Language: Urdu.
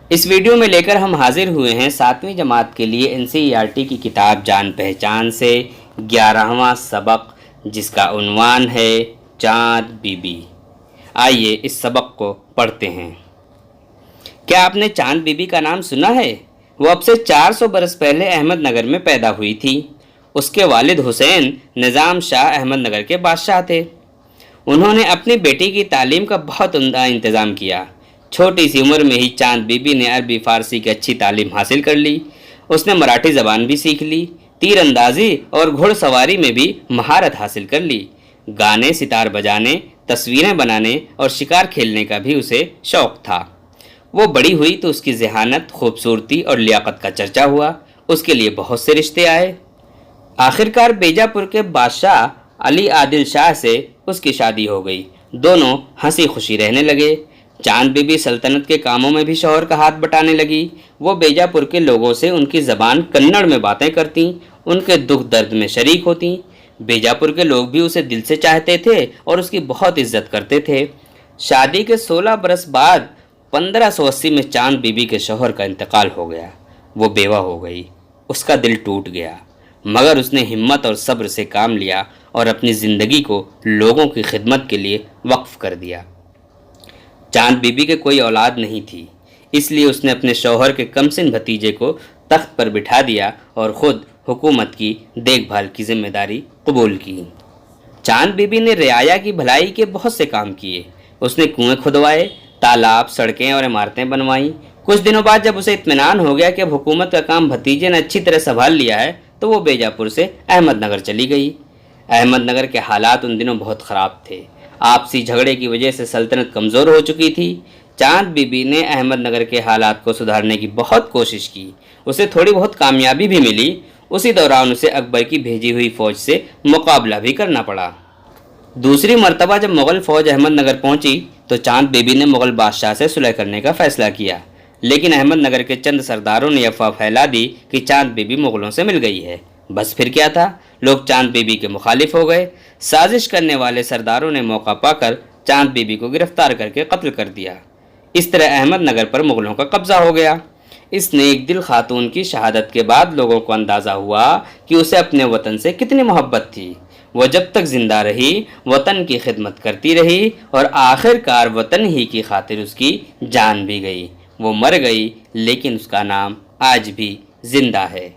اس ویڈیو میں لے کر ہم حاضر ہوئے ہیں 7ویں جماعت کے لیے NCERT کی کتاب جان پہچان سے 11واں سبق، جس کا عنوان ہے چاند بی بی۔ آئیے اس سبق کو پڑھتے ہیں۔ کیا آپ نے چاند بی بی کا نام سنا ہے؟ وہ اب سے 400 برس پہلے احمد نگر میں پیدا ہوئی تھی۔ اس کے والد حسین نظام شاہ احمد نگر کے بادشاہ تھے۔ انہوں نے اپنی بیٹی کی تعلیم کا بہت عمدہ انتظام کیا۔ چھوٹی سی عمر میں ہی چاند بی بی نے عربی فارسی کی اچھی تعلیم حاصل کر لی۔ اس نے مراٹھی زبان بھی سیکھ لی، تیر اندازی اور گھڑ سواری میں بھی مہارت حاصل کر لی۔ گانے، ستار بجانے، تصویریں بنانے اور شکار کھیلنے کا بھی اسے شوق تھا۔ وہ بڑی ہوئی تو اس کی ذہانت، خوبصورتی اور لیاقت کا چرچا ہوا۔ اس کے لیے بہت سے رشتے آئے۔ آخرکار بیجاپور کے بادشاہ علی عادل شاہ سے اس کی شادی ہو گئی۔ دونوں ہنسی خوشی رہنے لگے۔ چاند بی بی سلطنت کے کاموں میں بھی شوہر کا ہاتھ بٹانے لگی۔ وہ بیجاپور کے لوگوں سے ان کی زبان کنڑ میں باتیں کرتیں، ان کے دکھ درد میں شریک ہوتیں۔ بیجاپور کے لوگ بھی اسے دل سے چاہتے تھے اور اس کی بہت عزت کرتے تھے۔ شادی کے 16 برس بعد 1580 میں چاند بی بی کے شوہر کا انتقال ہو گیا۔ وہ بیوہ ہو گئی۔ اس کا دل ٹوٹ گیا، مگر اس نے ہمت اور صبر سے کام لیا اور اپنی زندگی کو لوگوں کی خدمت کے لیے وقف کر دیا۔ چاند بی بی کے کوئی اولاد نہیں تھی، اس لیے اس نے اپنے شوہر کے کمسن بھتیجے کو تخت پر بٹھا دیا اور خود حکومت کی دیکھ بھال کی ذمہ داری قبول کی۔ چاند بی بی نے رعایا کی بھلائی کے بہت سے کام کیے۔ اس نے کنویں کھدوائے، تالاب، سڑکیں اور عمارتیں بنوائیں۔ کچھ دنوں بعد جب اسے اطمینان ہو گیا کہ اب حکومت کا کام بھتیجے نے اچھی طرح سنبھال لیا ہے تو وہ بیجاپور سے احمد نگر چلی گئی۔ احمد نگر کے حالات ان دنوں بہت خراب تھے۔ آپسی جھگڑے کی وجہ سے سلطنت کمزور ہو چکی تھی۔ چاند بی بی نے احمد نگر کے حالات کو سدھارنے کی بہت کوشش کی۔ اسے تھوڑی بہت کامیابی بھی ملی۔ اسی دوران اسے اکبر کی بھیجی ہوئی فوج سے مقابلہ بھی کرنا پڑا۔ دوسری مرتبہ جب مغل فوج احمد نگر پہنچی تو چاند بی بی نے مغل بادشاہ سے صلح کرنے کا فیصلہ کیا، لیکن احمد نگر کے چند سرداروں نے افواہ پھیلا دی کہ چاند بی بی مغلوں سے مل گئی ہے۔ بس پھر کیا تھا، لوگ چاند بی بی کے مخالف ہو گئے۔ سازش کرنے والے سرداروں نے موقع پا کر چاند بی بی کو گرفتار کر کے قتل کر دیا۔ اس طرح احمد نگر پر مغلوں کا قبضہ ہو گیا۔ اس نیک دل خاتون کی شہادت کے بعد لوگوں کو اندازہ ہوا کہ اسے اپنے وطن سے کتنی محبت تھی۔ وہ جب تک زندہ رہی وطن کی خدمت کرتی رہی اور آخر کار وطن ہی کی خاطر اس کی جان بھی گئی۔ وہ مر گئی لیکن اس کا نام آج بھی زندہ ہے۔